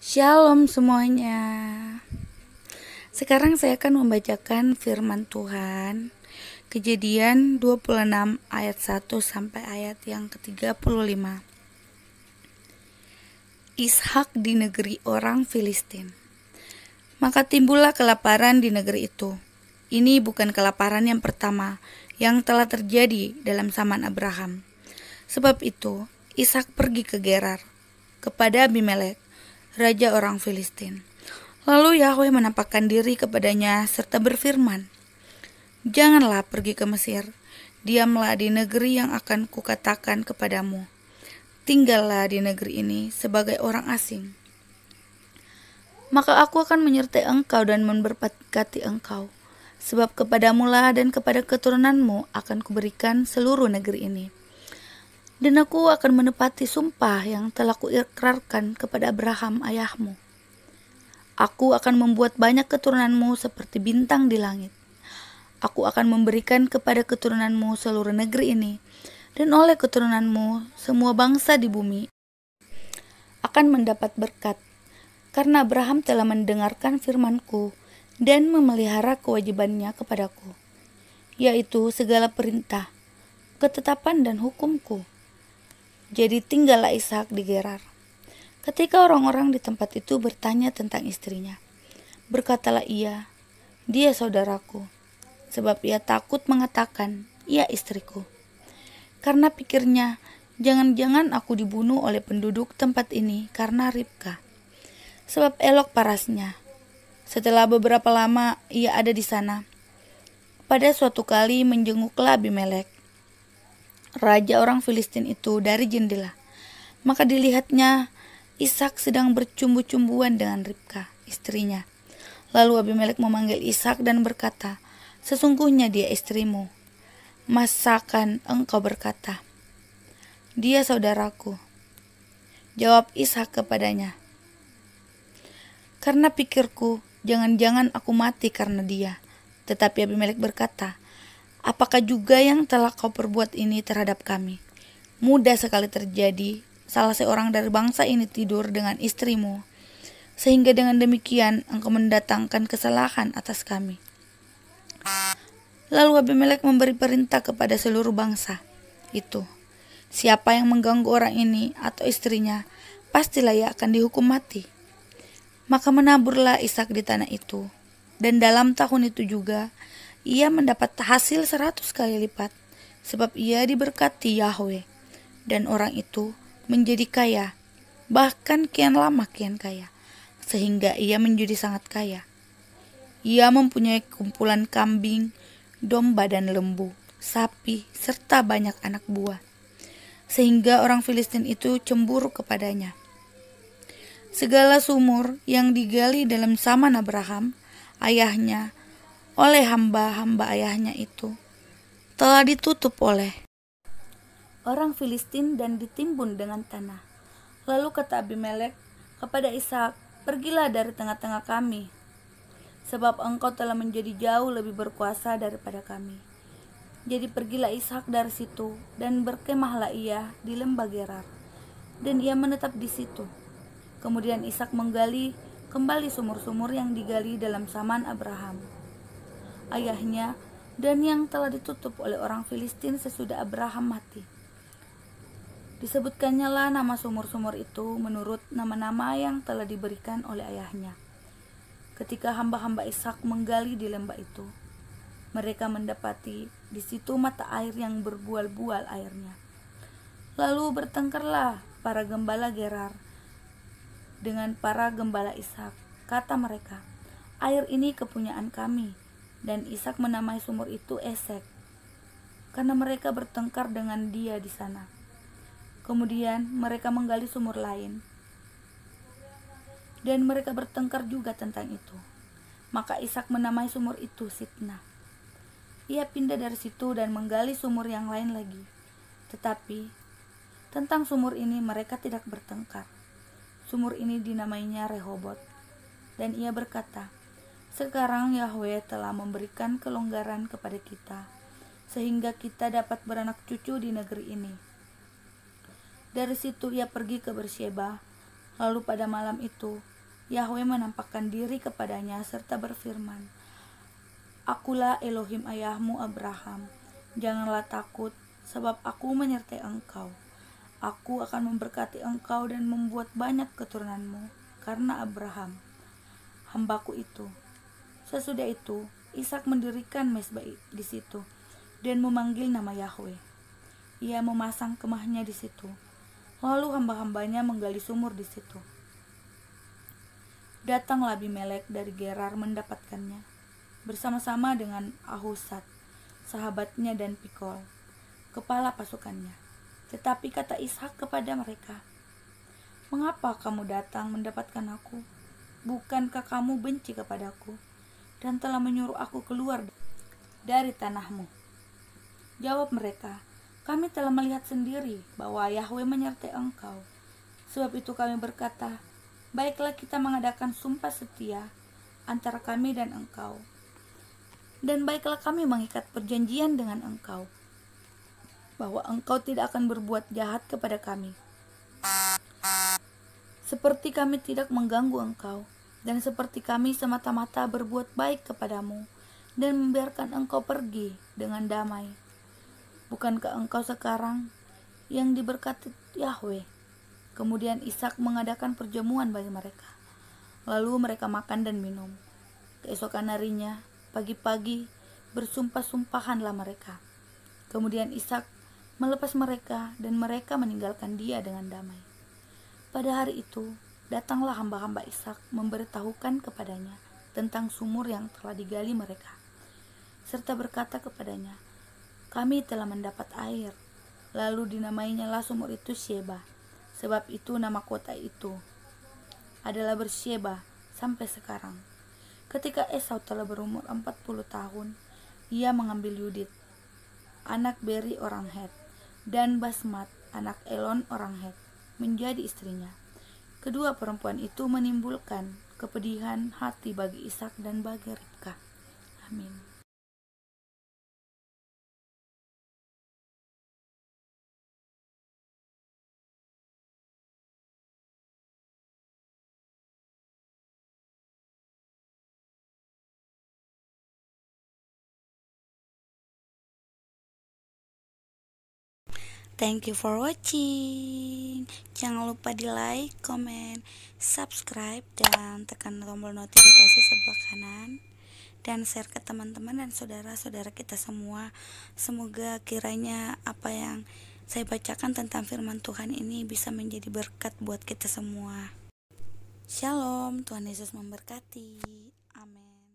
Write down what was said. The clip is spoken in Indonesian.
Shalom semuanya. Sekarang saya akan membacakan firman Tuhan. Kejadian 26 ayat 1 sampai ayat yang ke-35. Ishak di negeri orang Filistin. Maka timbullah kelaparan di negeri itu. Ini bukan kelaparan yang pertama yang telah terjadi dalam zaman Abraham. Sebab itu, Ishak pergi ke Gerar kepada Abimelek, raja orang Filistin. Lalu Yahweh menampakkan diri kepadanya serta berfirman, "Janganlah pergi ke Mesir, diamlah di negeri yang akan kukatakan kepadamu. Tinggallah di negeri ini sebagai orang asing. Maka aku akan menyertai engkau dan memberkati engkau, sebab kepadamulah dan kepada keturunanmu akan kuberikan seluruh negeri ini. Dan aku akan menepati sumpah yang telah kuikrarkan kepada Abraham ayahmu. Aku akan membuat banyak keturunanmu seperti bintang di langit. Aku akan memberikan kepada keturunanmu seluruh negeri ini, dan oleh keturunanmu semua bangsa di bumi akan mendapat berkat, karena Abraham telah mendengarkan firman-Ku dan memelihara kewajibannya kepadaku, yaitu segala perintah, ketetapan dan hukum-Ku. Jadi tinggallah Ishak di Gerar." Ketika orang-orang di tempat itu bertanya tentang istrinya, berkatalah ia, "Dia saudaraku," sebab ia takut mengatakan, "Ia istriku." Karena pikirnya, jangan-jangan aku dibunuh oleh penduduk tempat ini karena Ribka, sebab elok parasnya. Setelah beberapa lama ia ada di sana. Pada suatu kali menjenguklah Abimelek, raja orang Filistin itu, dari jendela. Maka dilihatnya Ishak sedang bercumbu-cumbuan dengan Ribka, istrinya. Lalu Abimelek memanggil Ishak dan berkata, "Sesungguhnya dia istrimu. Masakan engkau berkata, 'Dia saudaraku'?" Jawab Ishak kepadanya, "Karena pikirku, jangan-jangan aku mati karena dia." Tetapi Abimelek berkata, "Apakah juga yang telah kau perbuat ini terhadap kami? Mudah sekali terjadi salah seorang dari bangsa ini tidur dengan istrimu, sehingga dengan demikian engkau mendatangkan kesalahan atas kami." Lalu Abimelek memberi perintah kepada seluruh bangsa itu, "Siapa yang mengganggu orang ini atau istrinya, pastilah ia akan dihukum mati." Maka menaburlah Ishak di tanah itu, dan dalam tahun itu juga ia mendapat hasil 100 kali lipat, sebab ia diberkati Yahweh, dan orang itu menjadi kaya, bahkan kian lama kian kaya, sehingga ia menjadi sangat kaya. Ia mempunyai kumpulan kambing, domba dan lembu, sapi, serta banyak anak buah, sehingga orang Filistin itu cemburu kepadanya. Segala sumur yang digali dalam zaman Abraham, ayahnya, oleh hamba-hamba ayahnya itu, telah ditutup oleh orang Filistin dan ditimbun dengan tanah. Lalu kata Abimelek kepada Ishak, "Pergilah dari tengah-tengah kami, sebab engkau telah menjadi jauh lebih berkuasa daripada kami." Jadi pergilah Ishak dari situ, dan berkemahlah ia di lembah Gerar, dan ia menetap di situ. Kemudian Ishak menggali kembali sumur-sumur yang digali dalam zaman Abraham ayahnya, dan yang telah ditutup oleh orang Filistin sesudah Abraham mati. Disebutkannya lah nama sumur-sumur itu menurut nama-nama yang telah diberikan oleh ayahnya. Ketika hamba-hamba Ishak menggali di lembah itu, mereka mendapati di situ mata air yang berbual-bual airnya. Lalu bertengkarlah para gembala Gerar dengan para gembala Ishak. Kata mereka, "Air ini kepunyaan kami." Dan Ishak menamai sumur itu Esek, karena mereka bertengkar dengan dia di sana. Kemudian mereka menggali sumur lain, dan mereka bertengkar juga tentang itu. Maka Ishak menamai sumur itu Sitnah. Ia pindah dari situ dan menggali sumur yang lain lagi. Tetapi tentang sumur ini mereka tidak bertengkar. Sumur ini dinamainya Rehobot. Dan ia berkata, "Sekarang Yahweh telah memberikan kelonggaran kepada kita, sehingga kita dapat beranak cucu di negeri ini." Dari situ ia pergi ke Bersyeba. Lalu pada malam itu Yahweh menampakkan diri kepadanya serta berfirman, "Akulah Elohim ayahmu Abraham. Janganlah takut, sebab aku menyertai engkau. Aku akan memberkati engkau dan membuat banyak keturunanmu karena Abraham, hambaku itu." Sesudah itu, Ishak mendirikan mezbah di situ dan memanggil nama Yahweh. Ia memasang kemahnya di situ. Lalu hamba-hambanya menggali sumur di situ. Datanglah Abimelek dari Gerar mendapatkannya, bersama-sama dengan Ahuzat, sahabatnya, dan Pikol, kepala pasukannya. Tetapi kata Ishak kepada mereka, "Mengapa kamu datang mendapatkan aku? Bukankah kamu benci kepadaku dan telah menyuruh aku keluar dari tanahmu?" Jawab mereka, "Kami telah melihat sendiri bahwa Yahweh menyertai engkau. Sebab itu kami berkata, baiklah kita mengadakan sumpah setia antara kami dan engkau. Dan baiklah kami mengikat perjanjian dengan engkau, bahwa engkau tidak akan berbuat jahat kepada kami, seperti kami tidak mengganggu engkau, dan seperti kami semata-mata berbuat baik kepadamu, dan membiarkan engkau pergi dengan damai. Bukankah engkau sekarang yang diberkati Yahweh?" Kemudian Ishak mengadakan perjamuan bagi mereka. Lalu mereka makan dan minum. Keesokan harinya, pagi-pagi, bersumpah-sumpahanlah mereka. Kemudian Ishak melepas mereka dan mereka meninggalkan dia dengan damai. Pada hari itu, datanglah hamba-hamba Ishak memberitahukan kepadanya tentang sumur yang telah digali mereka, serta berkata kepadanya, "Kami telah mendapat air." Lalu dinamainya lah sumur itu Sheba. Sebab itu nama kota itu adalah Bersheba sampai sekarang. Ketika Esau telah berumur 40 tahun, ia mengambil Yudit, anak Beri orang Het, dan Basmat, anak Elon orang Het, menjadi istrinya. Kedua perempuan itu menimbulkan kepedihan hati bagi Ishak dan bagi Ribka. Amin. Thank you for watching. Jangan lupa di like, comment, subscribe, dan tekan tombol notifikasi sebelah kanan. Dan share ke teman-teman dan saudara-saudara kita semua. Semoga kiranya apa yang saya bacakan tentang firman Tuhan ini bisa menjadi berkat buat kita semua. Shalom, Tuhan Yesus memberkati. Amin.